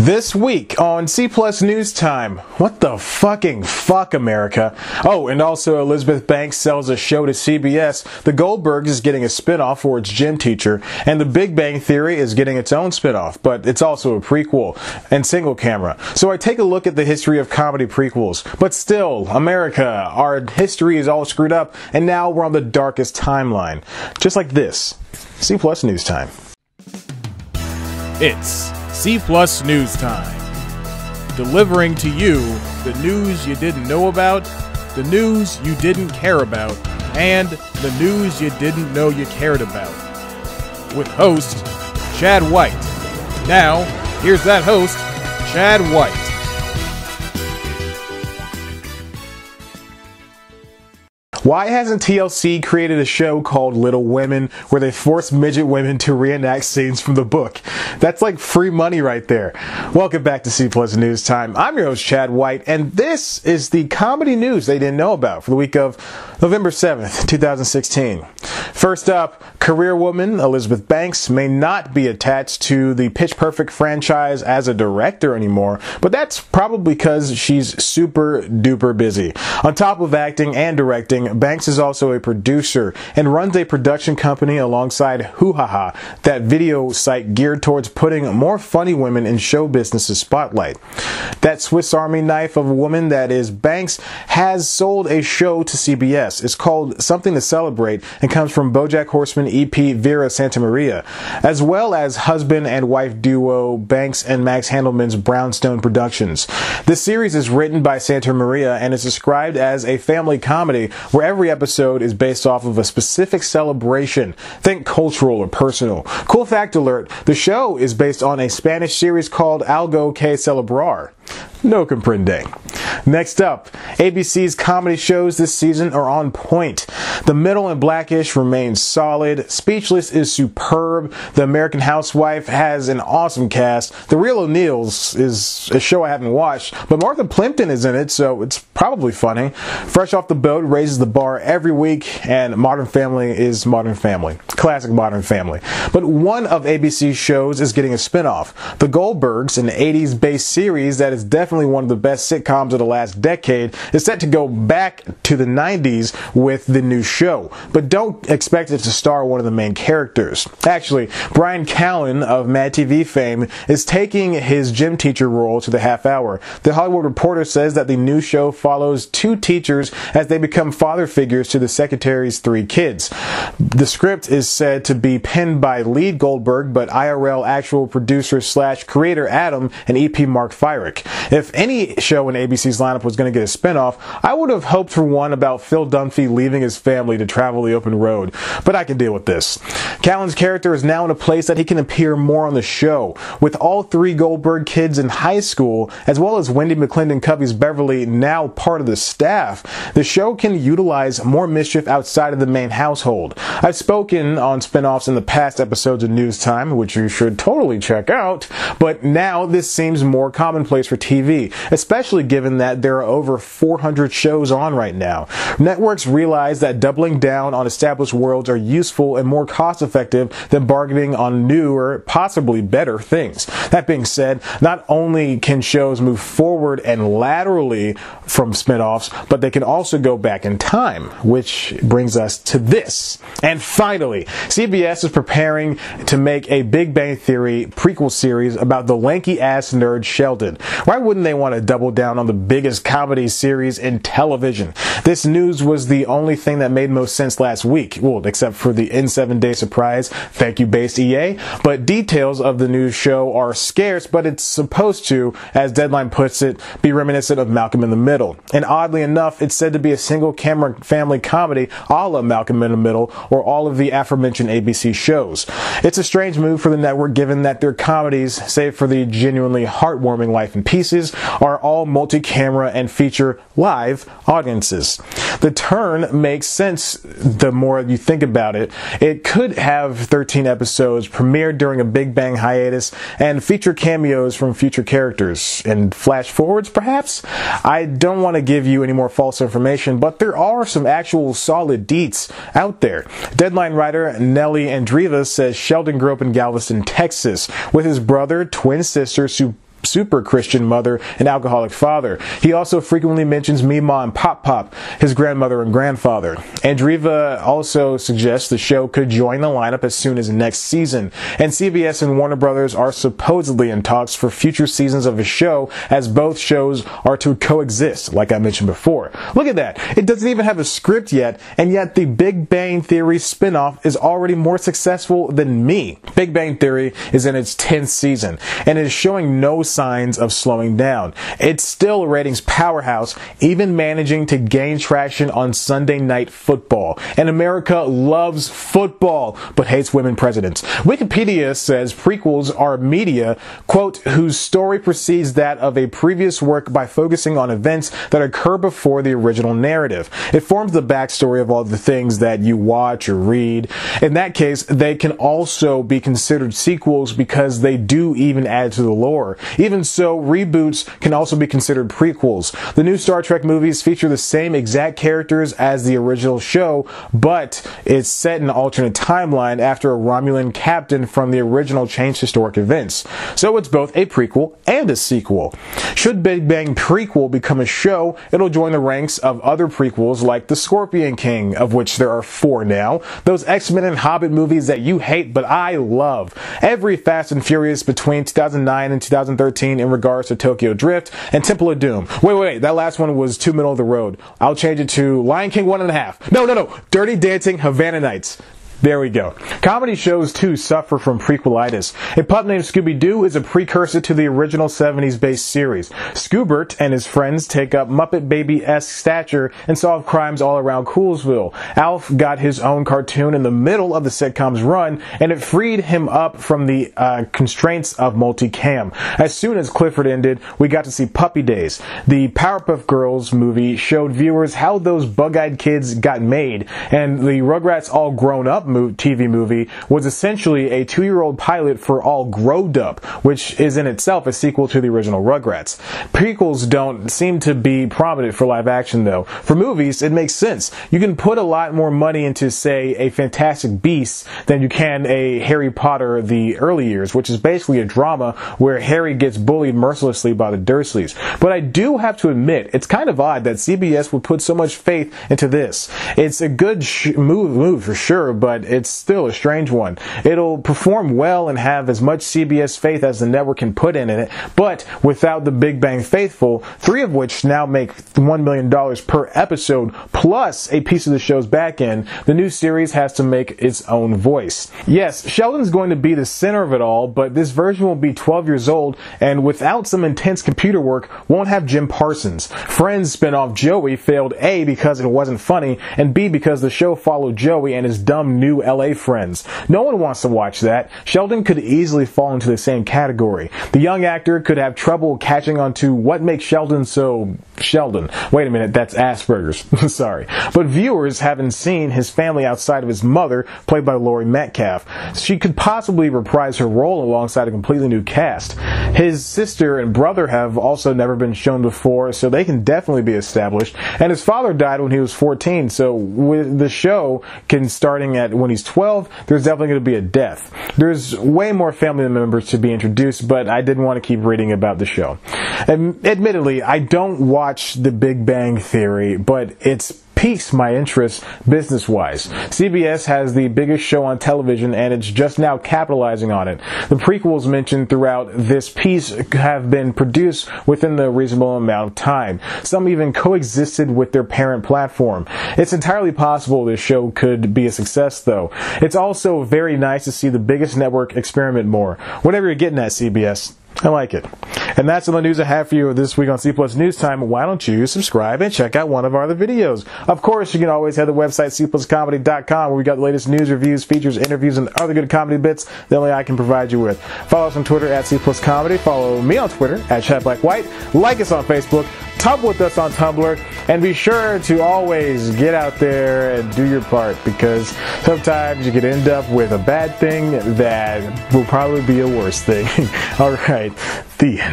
This week on C Plus News Time, what the fucking fuck, America? Oh, and also Elizabeth Banks sells a show to CBS, The Goldbergs is getting a spinoff for its gym teacher, and The Big Bang Theory is getting its own spinoff, but it's also a prequel and single camera. So I take a look at the history of comedy prequels. But still, America, our history is all screwed up, and now we're on the darkest timeline. Just like this. C Plus News Time. It's C Plus News Time. Delivering to you the news you didn't know about, the news you didn't care about, and the news you didn't know you cared about. With host, Chad White. Now, here's that host, Chad White. Why hasn't TLC created a show called Little Women where they force midget women to reenact scenes from the book? That's like free money right there. Welcome back to C Plus News Time. I'm your host, Chad White, and this is the comedy news they didn't know about for the week of November 7th, 2016. First up, career woman Elizabeth Banks may not be attached to the Pitch Perfect franchise as a director anymore, but that's probably because she's super duper busy. On top of acting and directing, Banks is also a producer and runs a production company alongside Hoo Ha Ha, that video site geared towards putting more funny women in show business's spotlight. That Swiss Army knife of a woman that is Banks has sold a show to CBS. It's called Something to Celebrate and comes from BoJack Horseman EP Vera Santamaria, as well as husband and wife duo Banks and Max Handelman's Brownstone Productions. This series is written by Santamaria and is described as a family comedy where every episode is based off of a specific celebration. Think cultural or personal. Cool fact alert, the show is based on a Spanish series called Algo que Celebrar. No comprende. Next up, ABC's comedy shows this season are on point. The Middle and Blackish remains solid. Speechless is superb. The American Housewife has an awesome cast. The Real O'Neills is a show I haven't watched, but Martha Plimpton is in it, so it's probably funny. Fresh Off the Boat raises the bar every week, and Modern Family is Modern Family. Classic Modern Family. But one of ABC's shows is getting a spinoff. The Goldbergs, an 80s-based series that is definitely one of the best sitcoms of the last decade, is set to go back to the 90s with the new show. But don't expect it to star one of the main characters. Actually, Brian Callen of Mad TV fame is taking his gym teacher role to the half hour. The Hollywood Reporter says that the new show follows two teachers as they become father figures to the secretary's three kids. The script is said to be penned by lead Goldberg, but IRL actual producer / creator Adam and EP Mark Fyrick. If any show in ABC's lineup was going to get a spinoff, I would have hoped for one about Phil Dunphy leaving his family to travel the open road, but I can deal with this. Callen's character is now in a place that he can appear more on the show. With all three Goldberg kids in high school, as well as Wendy McClendon Covey's Beverly now part of the staff, the show can utilize more mischief outside of the main household. I've spoken on spinoffs in the past episodes of News Time, which you should totally check out, but now this seems more commonplace for TV, especially given that there are over 400 shows on right now. Networks realize that doubling down on established worlds are useful and more cost-effective than bargaining on newer, possibly better things. That being said, not only can shows move forward and laterally from spinoffs, but they can also go back in time, which brings us to this. And finally, CBS is preparing to make a Big Bang Theory prequel series about the lanky-ass nerd Sheldon. Why wouldn't they want to double down on the biggest comedy series in television? This news was the only thing that made most sense last week, well, except for the N7-day surprise, thank you based EA, but details of the new show are scarce, but it's supposed to, as Deadline puts it, be reminiscent of Malcolm in the Middle. And oddly enough, it's said to be a single-camera family comedy a la Malcolm in the Middle or all of the aforementioned ABC shows. It's a strange move for the network given that their comedies, save for the genuinely heartwarming Life in Pieces, are all multi-camera and feature live audiences. The turn makes sense the more you think about it. It could have 13 episodes premiered during a Big Bang hiatus and feature cameos from future characters. And flash forwards, perhaps? I don't want to give you any more false information, but there are some actual solid deets out there. Deadline writer Nelly Andreeva says Sheldon grew up in Galveston, Texas, with his brother, twin sister, super Christian mother and alcoholic father. He also frequently mentions Mima and Pop Pop, his grandmother and grandfather. Andreeva also suggests the show could join the lineup as soon as next season. And CBS and Warner Brothers are supposedly in talks for future seasons of the show, as both shows are to coexist, like I mentioned before. Look at that. It doesn't even have a script yet, and yet the Big Bang Theory spinoff is already more successful than Me. Big Bang Theory is in its 10th season, and is showing no signs of slowing down. It's still a ratings powerhouse, even managing to gain traction on Sunday Night Football. And America loves football, but hates women presidents. Wikipedia says prequels are media, quote, whose story precedes that of a previous work by focusing on events that occur before the original narrative. It forms the backstory of all the things that you watch or read. In that case, they can also be considered sequels because they do even add to the lore. Even so, reboots can also be considered prequels. The new Star Trek movies feature the same exact characters as the original show, but it's set in an alternate timeline after a Romulan captain from the original changed historic events. So it's both a prequel and a sequel. Should Big Bang Prequel become a show, it'll join the ranks of other prequels like The Scorpion King, of which there are 4 now, those X-Men and Hobbit movies that you hate but I love, every Fast and Furious between 2009 and 2013 in regards to Tokyo Drift, and Temple of Doom. Wait, that last one was too middle of the road. I'll change it to Lion King 1.5. No. Dirty Dancing, Havana Nights. There we go. Comedy shows, too, suffer from prequelitis. A pup named Scooby-Doo is a precursor to the original 70s-based series. Scoobert and his friends take up Muppet Baby-esque stature and solve crimes all around Coolsville. Alf got his own cartoon in the middle of the sitcom's run, and it freed him up from the constraints of multicam. As soon as Clifford ended, we got to see Puppy Days. The Powerpuff Girls movie showed viewers how those bug-eyed kids got made, and the Rugrats All Grown Up TV movie was essentially a 2-year-old pilot for All Growed Up, which is in itself a sequel to the original Rugrats. Prequels don't seem to be prominent for live action though. For movies, it makes sense. You can put a lot more money into, say, a Fantastic Beasts than you can a Harry Potter the early years, which is basically a drama where Harry gets bullied mercilessly by the Dursleys. But I do have to admit, it's kind of odd that CBS would put so much faith into this. It's a good move for sure, but it's still a strange one. It'll perform well and have as much CBS faith as the network can put in it, but without the Big Bang faithful, 3 of which now make $1 million per episode, plus a piece of the show's back end, the new series has to make its own voice. Yes, Sheldon's going to be the center of it all, but this version will be 12 years old, and without some intense computer work, won't have Jim Parsons. Friends spinoff Joey failed A, because it wasn't funny, and B, because the show followed Joey and his dumb new LA friends. No one wants to watch that. Sheldon could easily fall into the same category. The young actor could have trouble catching on to what makes Sheldon so Sheldon. Wait a minute, that's Asperger's. Sorry. But viewers haven't seen his family outside of his mother, played by Laurie Metcalf. She could possibly reprise her role alongside a completely new cast. His sister and brother have also never been shown before, so they can definitely be established. And his father died when he was 14, so with the show starting at when he's 12, there's definitely going to be a death. There's way more family members to be introduced, but I didn't want to keep reading about the show. And admittedly, I don't watch The Big Bang Theory, but it's piques my interest business-wise. CBS has the biggest show on television, and it's just now capitalizing on it. The prequels mentioned throughout this piece have been produced within the reasonable amount of time. Some even coexisted with their parent platform. It's entirely possible this show could be a success, though. It's also very nice to see the biggest network experiment more. Whatever you're getting at, CBS, I like it. And that's all the news I have for you this week on C Plus News Time. Why don't you subscribe and check out one of our other videos? Of course, you can always head to the website cpluscomedy.com, where we got the latest news, reviews, features, interviews, and other good comedy bits that only I can provide you with. Follow us on Twitter at C Plus Comedy. Follow me on Twitter at ChatBlackWhite. Like us on Facebook. Tumble with us on Tumblr. And be sure to always get out there and do your part, because sometimes you could end up with a bad thing that will probably be a worse thing. All right, the end.